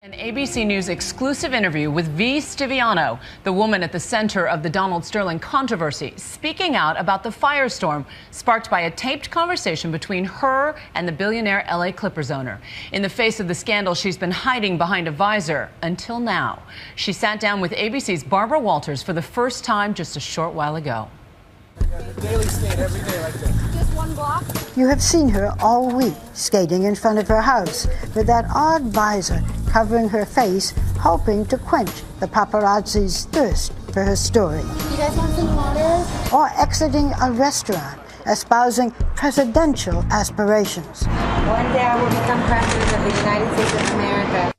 An ABC News exclusive interview with V.Stiviano, the woman at the center of the Donald Sterling controversy, speaking out about the firestorm sparked by a taped conversation between her and the billionaire LA Clippers owner. In the face of the scandal, she's been hiding behind a visor until now. She sat down with ABC's Barbara Walters for the first time just a short while ago. Daily skate every day like this. Just one block? You have seen her all week skating in front of her house with that odd visor covering her face, hoping to quench the paparazzi's thirst for her story. You guys want some water? Or exiting a restaurant, espousing presidential aspirations. One day I will become president of the United States of America.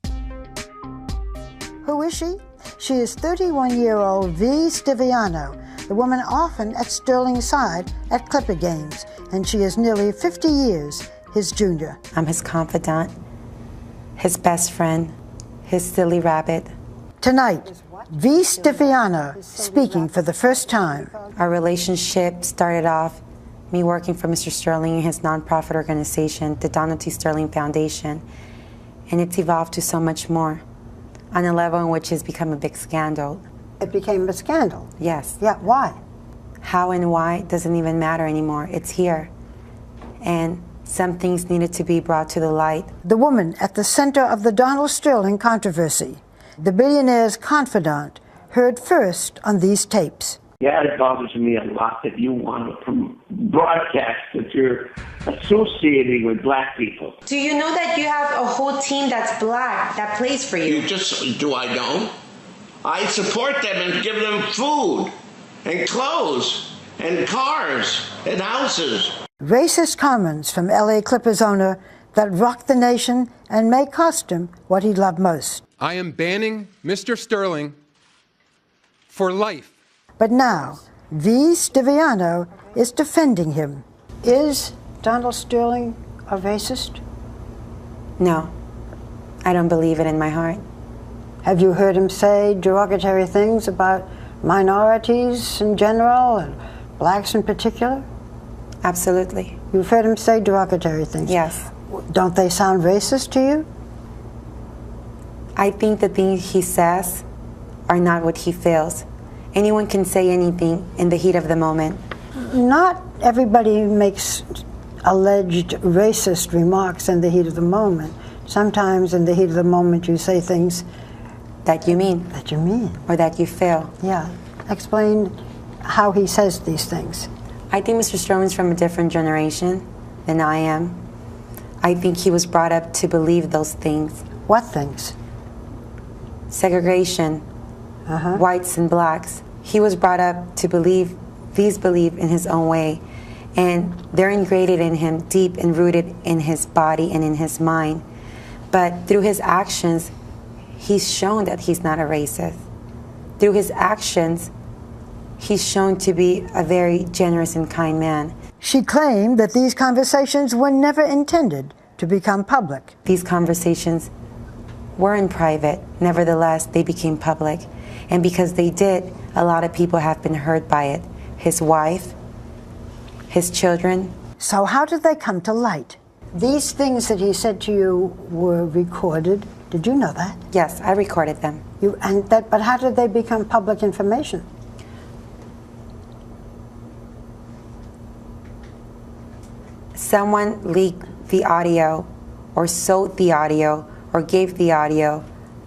Who is she? She is 31-year-old V.Stiviano, the woman often at Sterling's side at Clipper games, and she is nearly 50 years his junior. I'm his confidant, his best friend, his silly rabbit. Tonight, V.Stiviano speaking for the first time. Our relationship started off me working for Mr. Sterling and his nonprofit organization, the Donald T. Sterling Foundation, and it's evolved to so much more, on a level in which it's become a big scandal. It became a scandal. Yes. Yeah, why? How and why doesn't even matter anymore. It's here. And some things needed to be brought to the light. The woman at the center of the Donald Sterling controversy, the billionaire's confidant, heard first on these tapes. Yeah, it bothers me a lot that you want to broadcast that you're associating with black people. Do you know that you have a whole team that's black that plays for you? Do I don't? I support them and give them food and clothes and cars and houses. Racist comments from LA Clippers owner that rocked the nation and may cost him what he loved most. I am banning Mr. Sterling for life. But now, V.Stiviano is defending him. Is Donald Sterling a racist? No, I don't believe it in my heart. Have you heard him say derogatory things about minorities in general and blacks in particular? Absolutely. You've heard him say derogatory things? Yes. Don't they sound racist to you? I think the things he says are not what he feels. Anyone can say anything in the heat of the moment. Not everybody makes alleged racist remarks in the heat of the moment. Sometimes in the heat of the moment you say things that you mean. That you mean. Or that you feel. Yeah. Explain how he says these things. I think Mr. Sterling's from a different generation than I am. I think he was brought up to believe those things. What things? Segregation, whites and blacks. He was brought up to believe these believe in his own way, and they're ingrained in him, deep and rooted in his body and in his mind. But through his actions, he's shown that he's not a racist. Through his actions, he's shown to be a very generous and kind man. She claimed that these conversations were never intended to become public. These conversations were in private. Nevertheless, they became public. And because they did, a lot of people have been hurt by it. His wife, his children. So how did they come to light? These things that he said to you were recorded. Did you know that? Yes, I recorded them. But how did they become public information? Someone leaked the audio, or sold the audio, or gave the audio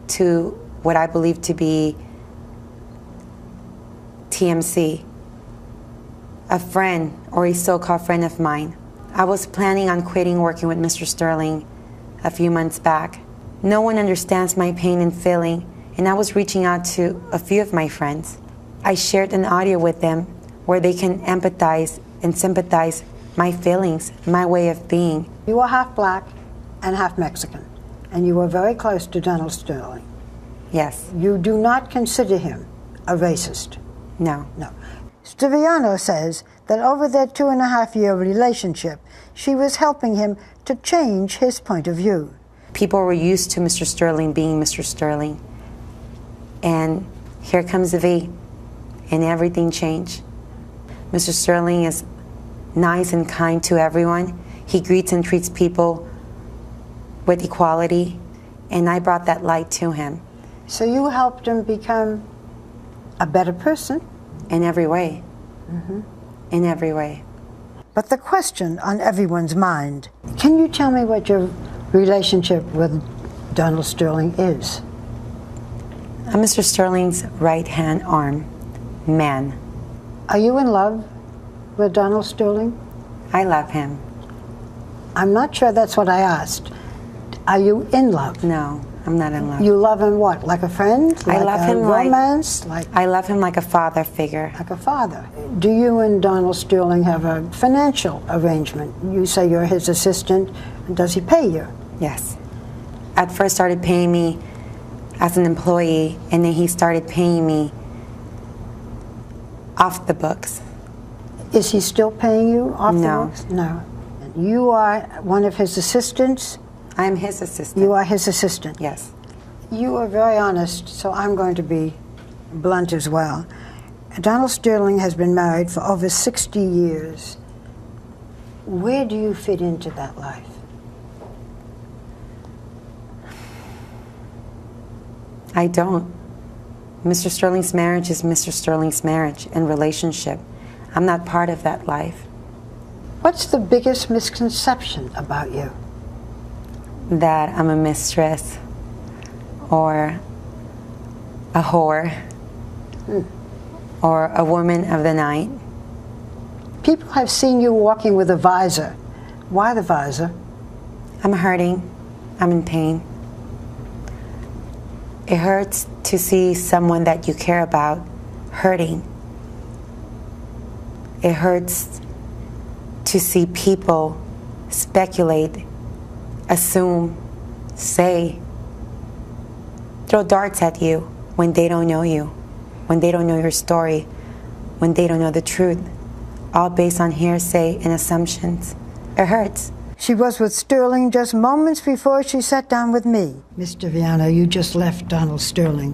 to what I believe to be TMC, a friend or a so-called friend of mine. I was planning on quitting working with Mr. Sterling a few months back. No one understands my pain and feeling, and I was reaching out to a few of my friends. I shared an audio with them where they can empathize and sympathize my feelings, my way of being. You are half black and half Mexican, and you were very close to Donald Sterling. Yes. You do not consider him a racist? No. No. Stiviano says that over their 2.5-year relationship, she was helping him to change his point of view. People were used to Mr. Sterling being Mr. Sterling. And here comes the V, and everything changed. Mr. Sterling is nice and kind to everyone. He greets and treats people with equality. and I brought that light to him. So you helped him become a better person? In every way. In every way. But the question on everyone's mind, can you tell me what your relationship with Donald Sterling is? I'm Mr. Sterling's right-hand arm, man. Are you in love with Donald Sterling? I love him. I'm not sure that's what I asked. Are you in love? No, I'm not in love. You love him what? Like a friend? I love him romance? I love him like a father figure. Like a father. Do you and Donald Sterling have a financial arrangement? You say you're his assistant. Does he pay you? Yes. At first started paying me as an employee, and then he started paying me off the books. Is he still paying you off the No. books? No. You are one of his assistants? I'm his assistant. You are his assistant? Yes. You are very honest, so I'm going to be blunt as well. Donald Sterling has been married for over 60 years. Where do you fit into that life? I don't. Mr. Sterling's marriage is Mr. Sterling's marriage and relationship. I'm not part of that life. What's the biggest misconception about you? That I'm a mistress or a whore or a woman of the night. People have seen you walking with a visor. Why the visor? I'm hurting. I'm in pain. It hurts to see someone that you care about hurting. It hurts to see people speculate, assume, say, throw darts at you when they don't know you, when they don't know your story, when they don't know the truth, all based on hearsay and assumptions. It hurts. She was with Sterling just moments before she sat down with me. Miss Stiviano, you just left Donald Sterling.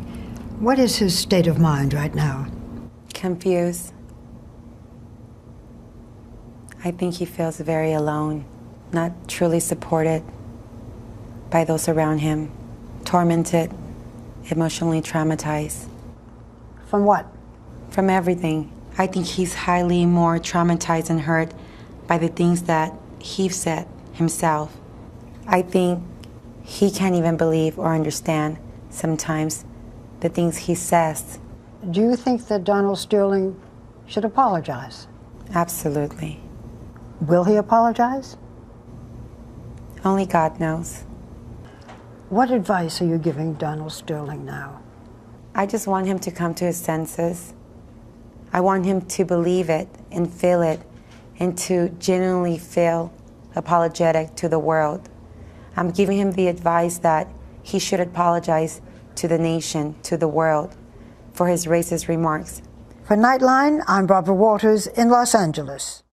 What is his state of mind right now? Confused. I think he feels very alone, not truly supported by those around him, tormented, emotionally traumatized. From what? From everything. I think he's highly more traumatized and hurt by the things that he said himself. I think he can't even believe or understand sometimes the things he says. Do you think that Donald Sterling should apologize? Absolutely. Will he apologize? Only God knows. What advice are you giving Donald Sterling now? I just want him to come to his senses. I want him to believe it and feel it and to genuinely feel apologetic to the world. I'm giving him the advice that he should apologize to the nation, to the world, for his racist remarks. For Nightline, I'm Barbara Walters in Los Angeles.